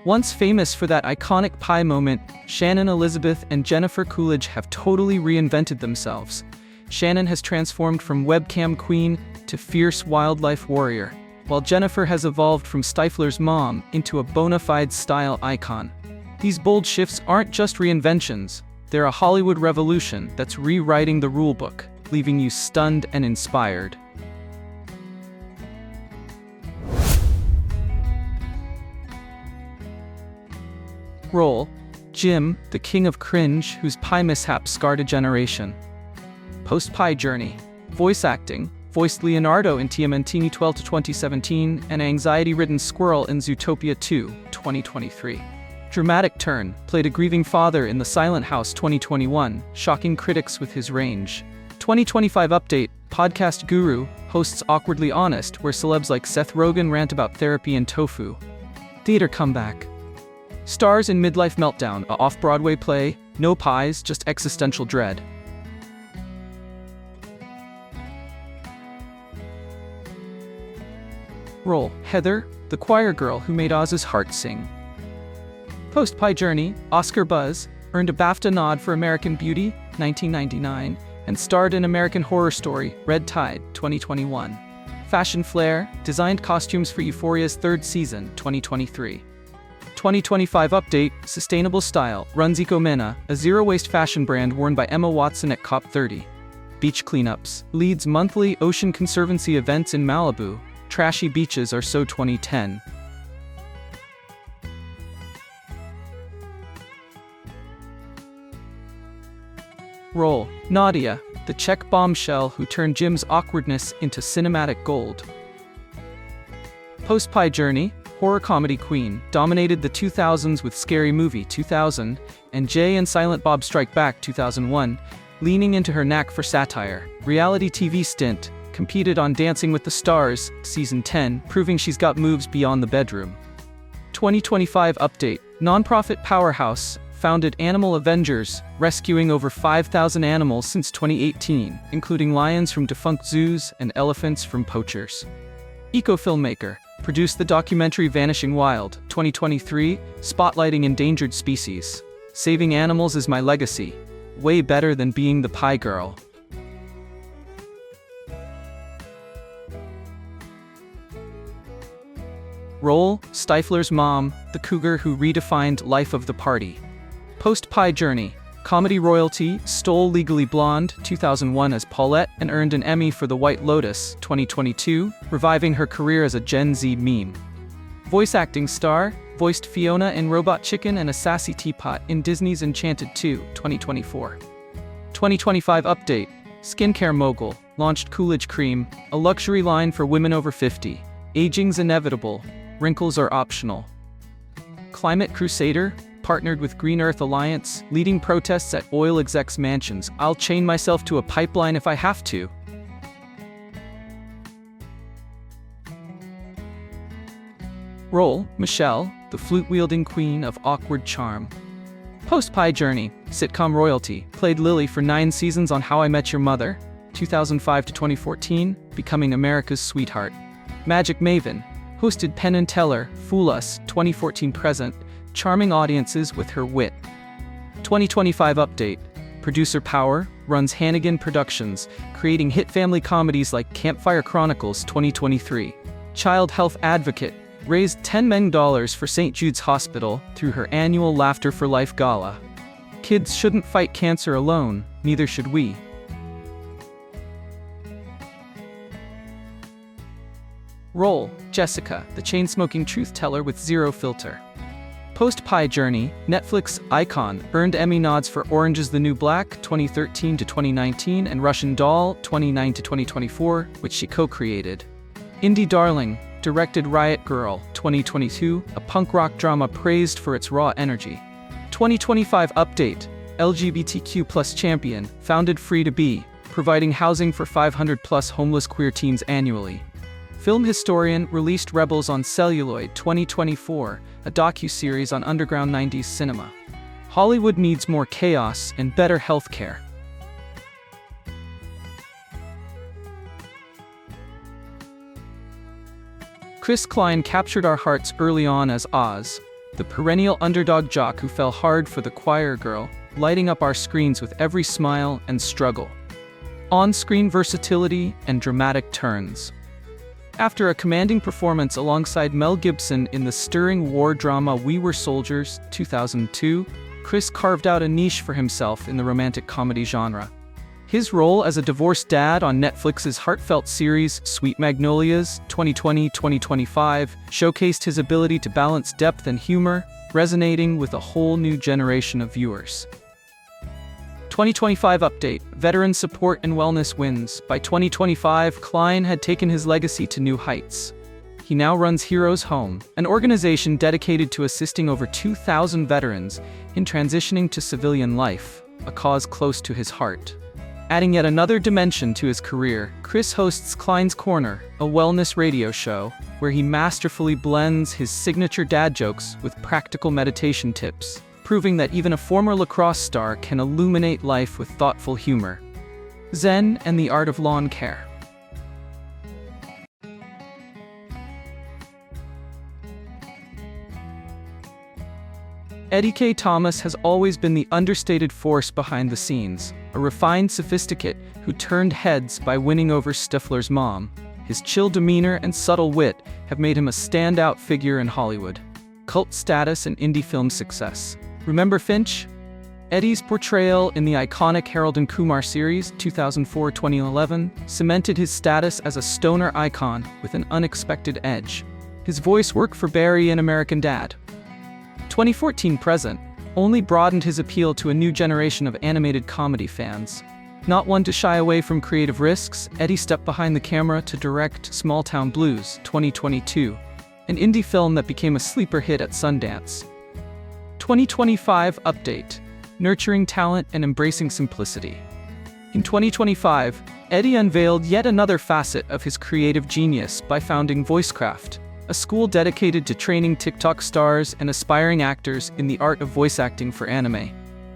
Once famous for that iconic pie moment, Shannon Elizabeth and Jennifer Coolidge have totally reinvented themselves. Shannon has transformed from webcam queen to fierce wildlife warrior, while Jennifer has evolved from Stifler's mom into a bona fide style icon. These bold shifts aren't just reinventions, they're a Hollywood revolution that's rewriting the rulebook, leaving you stunned and inspired. Role: Jim, the king of cringe whose pie mishap scarred a generation. Post-pie journey. Voice acting: voiced Leonardo in TMNT 12-2017 and anxiety-ridden Squirrel in Zootopia 2, 2023. Dramatic turn: played a grieving father in The Silent House 2021, shocking critics with his range. 2025 update: podcast guru hosts Awkwardly Honest, where celebs like Seth Rogen rant about therapy and tofu. Theater comeback. Stars in Midlife Meltdown, a off-Broadway play, no pies, just existential dread. Role: Heather, the choir girl who made Oz's heart sing. Post-pie journey: Oscar buzz, earned a BAFTA nod for American Beauty, 1999, and starred in American Horror Story, Red Tide, 2021. Fashion flair: designed costumes for Euphoria's third season, 2023. 2025 update: sustainable style, runs Ecomena, a zero-waste fashion brand worn by Emma Watson at COP30. Beach cleanups: leads monthly Ocean Conservancy events in Malibu. Trashy beaches are so 2010. Role: Nadia, the Czech bombshell who turned Jim's awkwardness into cinematic gold. Post-pie journey: horror comedy queen, dominated the 2000s with Scary Movie 2000 and Jay and Silent Bob Strike Back 2001, leaning into her knack for satire. Reality TV stint: competed on Dancing with the Stars, Season 10, proving she's got moves beyond the bedroom. 2025 update: nonprofit powerhouse, founded Animal Avengers, rescuing over 5,000 animals since 2018, including lions from defunct zoos and elephants from poachers. Eco-filmmaker, produced the documentary Vanishing Wild, 2023, spotlighting endangered species. Saving animals is my legacy. Way better than being the pie girl. Role: Stifler's mom, the cougar who redefined life of the party. Post-pie journey: comedy royalty, stole Legally Blonde, 2001 as Paulette, and earned an Emmy for The White Lotus, 2022, reviving her career as a Gen Z meme. Voice acting star, voiced Fiona in Robot Chicken and a sassy teapot in Disney's Enchanted 2, 2024. 2025 update: skincare mogul, launched Coolidge Cream, a luxury line for women over 50. Aging's inevitable, wrinkles are optional. Climate crusader, partnered with Green Earth Alliance, leading protests at oil execs' mansions. I'll chain myself to a pipeline if I have to. Role: Michelle, the flute-wielding queen of awkward charm. Post-pie journey: sitcom royalty, played Lily for 9 seasons on How I Met Your Mother, 2005 to 2014, becoming America's sweetheart. Magic maven, hosted Penn and Teller, Fool Us, 2014 present, charming audiences with her wit. 2025 update: producer power, runs Hannigan Productions, creating hit family comedies like Campfire Chronicles 2023. Child health advocate, raised $10 million for St. Jude's Hospital through her annual Laughter for Life gala. Kids shouldn't fight cancer alone, neither should we. Role: Jessica, the chain-smoking truth teller with zero filter. Post-pie journey: Netflix icon, earned Emmy nods for Orange is the New Black, 2013 to 2019, and Russian Doll, 2009 to 2024, which she co-created. Indie darling, directed Riot Girl, 2022, a punk rock drama praised for its raw energy. 2025 update: LGBTQ+ champion, founded Free to Be, providing housing for 500+ homeless queer teens annually. Film historian, released Rebels on Celluloid 2024, a docu-series on underground 90s cinema. Hollywood needs more chaos and better healthcare. Chris Klein captured our hearts early on as Oz. the perennial underdog jock who fell hard for the choir girl, lighting up our screens with every smile and struggle. On-screen versatility and dramatic turns. After a commanding performance alongside Mel Gibson in the stirring war drama We Were Soldiers, 2002, Chris carved out a niche for himself in the romantic comedy genre. His role as a divorced dad on Netflix's heartfelt series Sweet Magnolias, 2020-2025, showcased his ability to balance depth and humor, resonating with a whole new generation of viewers. 2025 update, Veteran Support and Wellness wins. By 2025, Klein had taken his legacy to new heights. He now runs Heroes Home, an organization dedicated to assisting over 2,000 veterans in transitioning to civilian life, a cause close to his heart. Adding yet another dimension to his career, Chris hosts Klein's Corner, a wellness radio show where he masterfully blends his signature dad jokes with practical meditation tips, proving that even a former lacrosse star can illuminate life with thoughtful humor. Zen and the Art of Lawn Care. Eddie K. Thomas has always been the understated force behind the scenes, a refined sophisticate who turned heads by winning over Stifler's mom. His chill demeanor and subtle wit have made him a standout figure in Hollywood. Cult status and indie film success. Remember Finch? Eddie's portrayal in the iconic Harold and Kumar series, 2004-2011, cemented his status as a stoner icon with an unexpected edge. His voice work for Barry in American Dad! 2014 present only broadened his appeal to a new generation of animated comedy fans. Not one to shy away from creative risks, Eddie stepped behind the camera to direct Small Town Blues, 2022, an indie film that became a sleeper hit at Sundance. 2025 update, Nurturing talent and embracing simplicity. In 2025, Eddie unveiled yet another facet of his creative genius by founding VoiceCraft, a school dedicated to training TikTok stars and aspiring actors in the art of voice acting for anime.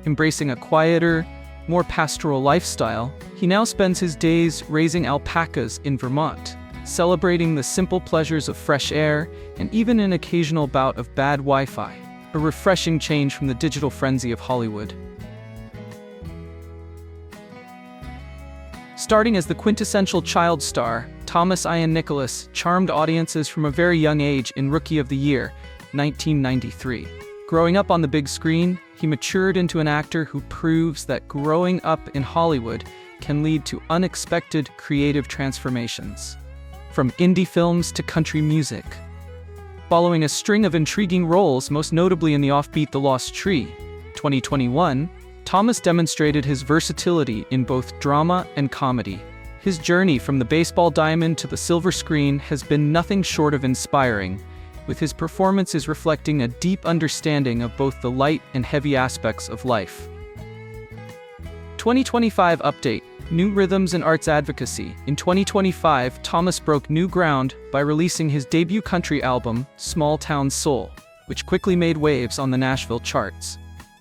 Embracing a quieter, more pastoral lifestyle, he now spends his days raising alpacas in Vermont, celebrating the simple pleasures of fresh air and even an occasional bout of bad Wi-Fi, a refreshing change from the digital frenzy of Hollywood. Starting as the quintessential child star, Thomas Ian Nicholas charmed audiences from a very young age in Rookie of the Year, 1993. Growing up on the big screen, he matured into an actor who proves that growing up in Hollywood can lead to unexpected creative transformations. From indie films to country music. Following a string of intriguing roles, most notably in the offbeat The Lost Tree, 2021, Thomas demonstrated his versatility in both drama and comedy. His journey from the baseball diamond to the silver screen has been nothing short of inspiring, with his performances reflecting a deep understanding of both the light and heavy aspects of life. 2025 update, New Rhythms and Arts Advocacy. In 2025, Thomas broke new ground by releasing his debut country album, Small Town Soul, which quickly made waves on the Nashville charts.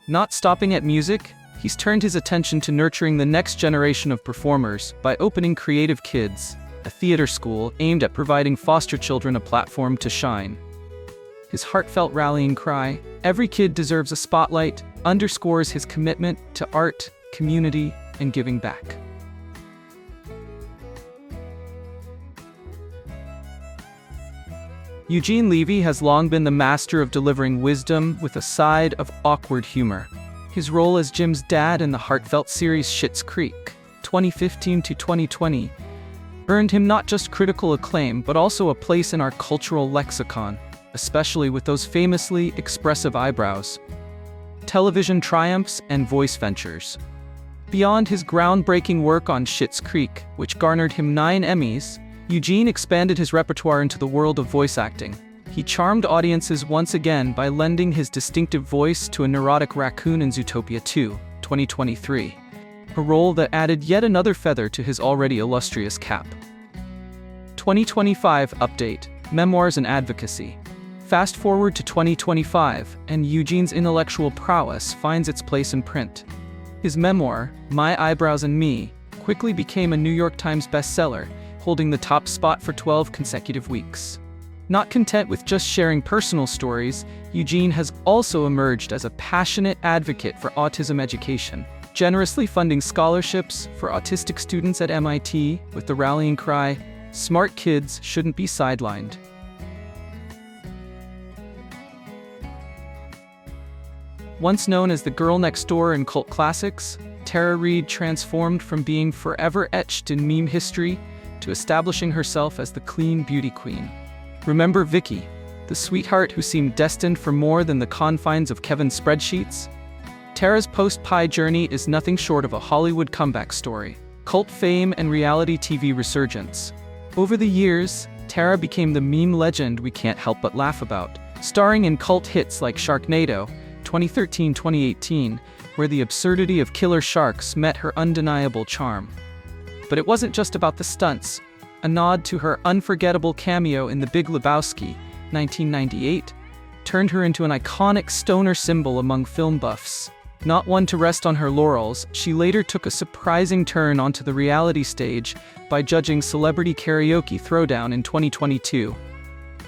Not stopping at music, he's turned his attention to nurturing the next generation of performers by opening Creative Kids, a theater school aimed at providing foster children a platform to shine. His heartfelt rallying cry, "Every kid deserves a spotlight," underscores his commitment to art, community, and giving back. Eugene Levy has long been the master of delivering wisdom with a side of awkward humor. His role as Jim's dad in the heartfelt series Schitt's Creek, 2015-2020, earned him not just critical acclaim but also a place in our cultural lexicon, especially with those famously expressive eyebrows. Television triumphs and voice ventures. Beyond his groundbreaking work on Schitt's Creek, which garnered him 9 Emmys, Eugene expanded his repertoire into the world of voice acting. He charmed audiences once again by lending his distinctive voice to a neurotic raccoon in Zootopia 2, 2023, a role that added yet another feather to his already illustrious cap. 2025 update, Memoirs and Advocacy. Fast forward to 2025, and Eugene's intellectual prowess finds its place in print. His memoir, My Eyebrows and Me, quickly became a New York Times bestseller, holding the top spot for 12 consecutive weeks. Not content with just sharing personal stories, Eugene has also emerged as a passionate advocate for autism education, generously funding scholarships for autistic students at MIT with the rallying cry, "Smart kids shouldn't be sidelined." Once known as the girl next door in cult classics, Tara Reid transformed from being forever etched in meme history to establishing herself as the clean beauty queen. Remember Vicky, the sweetheart who seemed destined for more than the confines of Kevin's spreadsheets? Tara's post-Pi journey is nothing short of a Hollywood comeback story, cult fame and reality TV resurgence. Over the years, Tara became the meme legend we can't help but laugh about, starring in cult hits like Sharknado, 2013-2018, where the absurdity of killer sharks met her undeniable charm. But it wasn't just about the stunts. A nod to her unforgettable cameo in The Big Lebowski, 1998, turned her into an iconic stoner symbol among film buffs. Not one to rest on her laurels, she later took a surprising turn onto the reality stage by judging Celebrity Karaoke Throwdown in 2022,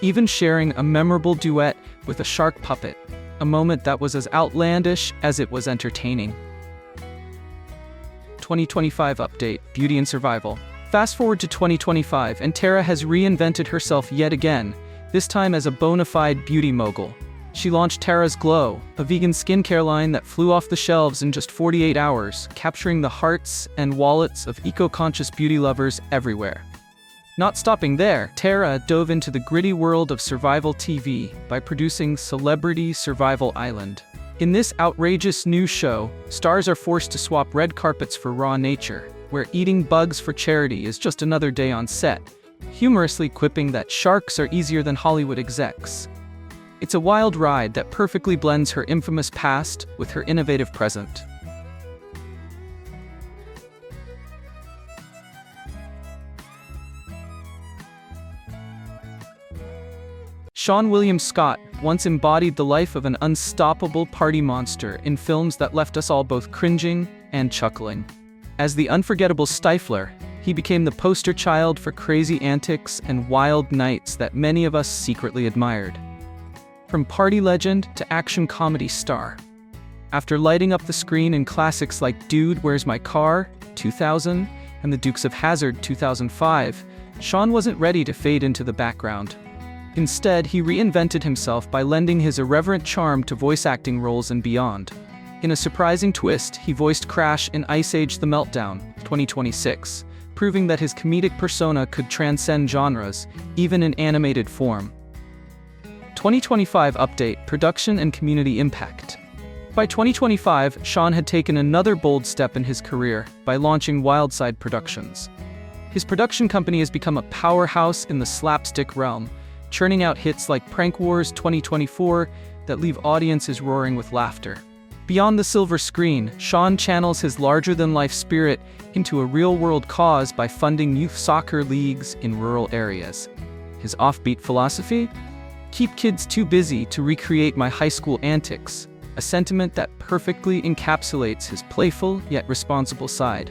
even sharing a memorable duet with a shark puppet, a moment that was as outlandish as it was entertaining. 2025 update, Beauty and Survival. Fast forward to 2025, and Tara has reinvented herself yet again, this time as a bona fide beauty mogul. She launched Tara's Glow, a vegan skincare line that flew off the shelves in just 48 hours, capturing the hearts and wallets of eco-conscious beauty lovers everywhere. Not stopping there, Tara dove into the gritty world of survival TV by producing Celebrity Survival Island. In this outrageous new show, stars are forced to swap red carpets for raw nature, where eating bugs for charity is just another day on set, humorously quipping that sharks are easier than Hollywood execs. It's a wild ride that perfectly blends her infamous past with her innovative present. Seann William Scott once embodied the life of an unstoppable party monster in films that left us all both cringing and chuckling. As the unforgettable Stifler, he became the poster child for crazy antics and wild nights that many of us secretly admired. From party legend to action comedy star. After lighting up the screen in classics like Dude, Where's My Car, 2000, and The Dukes of Hazzard, 2005, Sean wasn't ready to fade into the background. Instead, he reinvented himself by lending his irreverent charm to voice acting roles and beyond. In a surprising twist, he voiced Crash in Ice Age: The Meltdown, 2026, proving that his comedic persona could transcend genres, even in animated form. 2025 update, production and community impact. By 2025, Sean had taken another bold step in his career by launching Wildside Productions. His production company has become a powerhouse in the slapstick realm, churning out hits like Prank Wars 2024 that leave audiences roaring with laughter. Beyond the silver screen, Sean channels his larger-than-life spirit into a real-world cause by funding youth soccer leagues in rural areas. His offbeat philosophy? Keep kids too busy to recreate my high school antics, a sentiment that perfectly encapsulates his playful yet responsible side.